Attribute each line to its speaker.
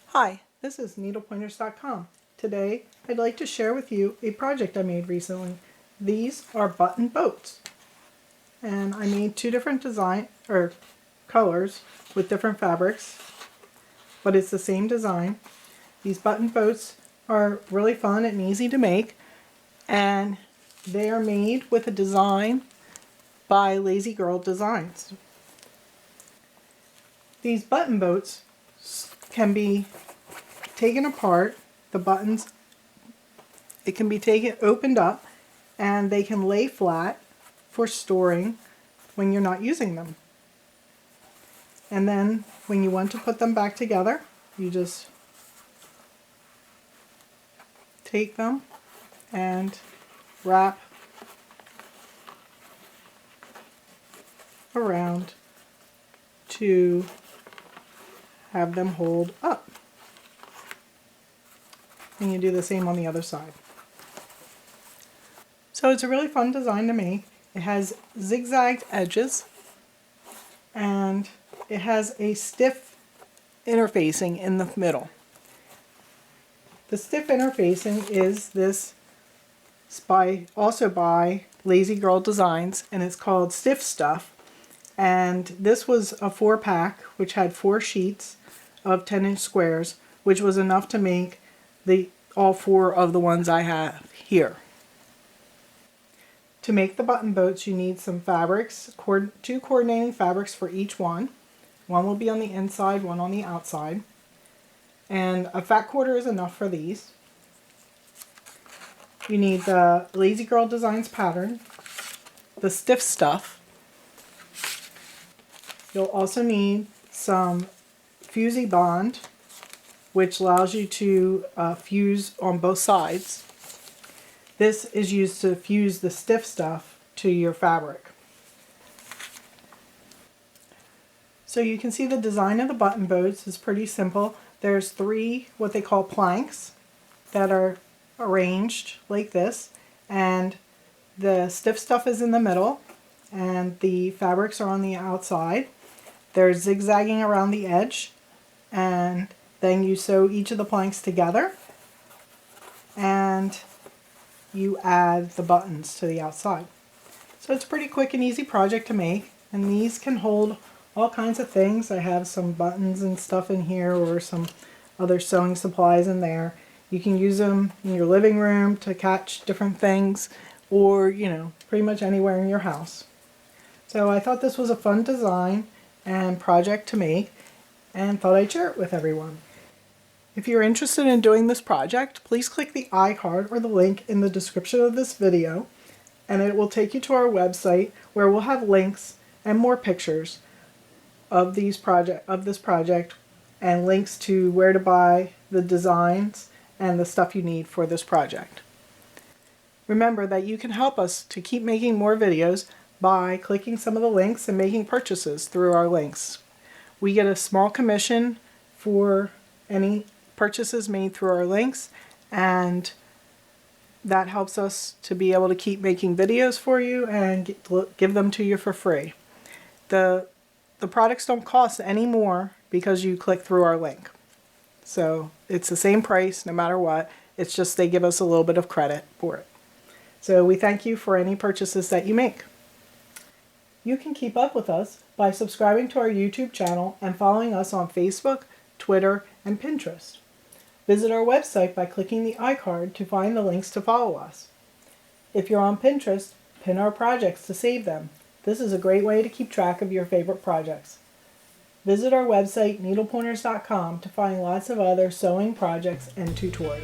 Speaker 1: Hi, this is needlepointers.com. Today I'd like to share with you a project I made recently. These are button boats, and I made two different colors with different fabrics, but it's the same design. These button boats are really fun and easy to make, and they are made with a design by Lazy Girl Designs. These button boats can be taken apart. The buttons, it can be opened up, and they can lay flat for storing when you're not using them. And then when you want to put them back together, you just take them and wrap around to have them hold up. And you do the same on the other side. So it's a really fun design to make. It has zigzagged edges, and it has a stiff interfacing in the middle. The stiff interfacing is this also by Lazy Girl Designs, and it's called Stiff Stuff. And this was a 4-pack which had 4 sheets of 10-inch squares, which was enough to make all 4 of the ones I have here. To make the button boats, you need some fabrics, 2 coordinating fabrics for each one. One will be on the inside, one on the outside. And a fat quarter is enough for these. You need the Lazy Girl Designs pattern, the Stiff Stuff. You'll also need some Fusee Bond, which allows you to fuse on both sides. This is used to fuse the stiff stuff to your fabric. So you can see the design of the button boats is pretty simple. There's 3 what they call planks that are arranged like this, and the stiff stuff is in the middle and the fabrics are on the outside. They're zigzagging around the edge, and then you sew each of the planks together and you add the buttons to the outside. So it's a pretty quick and easy project to make, and these can hold all kinds of things. I have some buttons and stuff in here, or some other sewing supplies in there. You can use them in your living room to catch different things, or pretty much anywhere in your house. So I thought this was a fun design and project to make, and thought I'd share it with everyone. If you're interested in doing this project, please click the iCard or the link in the description of this video, and it will take you to our website where we'll have links and more pictures of this project, and links to where to buy the designs and the stuff you need for this project. Remember that you can help us to keep making more videos by clicking some of the links and making purchases through our links. We get a small commission for any purchases made through our links, and that helps us to be able to keep making videos for you and give them to you for free. The products don't cost any more because you click through our link. So it's the same price no matter what. It's just they give us a little bit of credit for it. So we thank you for any purchases that you make. You can keep up with us by subscribing to our YouTube channel and following us on Facebook, Twitter, and Pinterest. Visit our website by clicking the iCard to find the links to follow us. If you're on Pinterest, pin our projects to save them. This is a great way to keep track of your favorite projects. Visit our website, needlepointers.com, to find lots of other sewing projects and tutorials.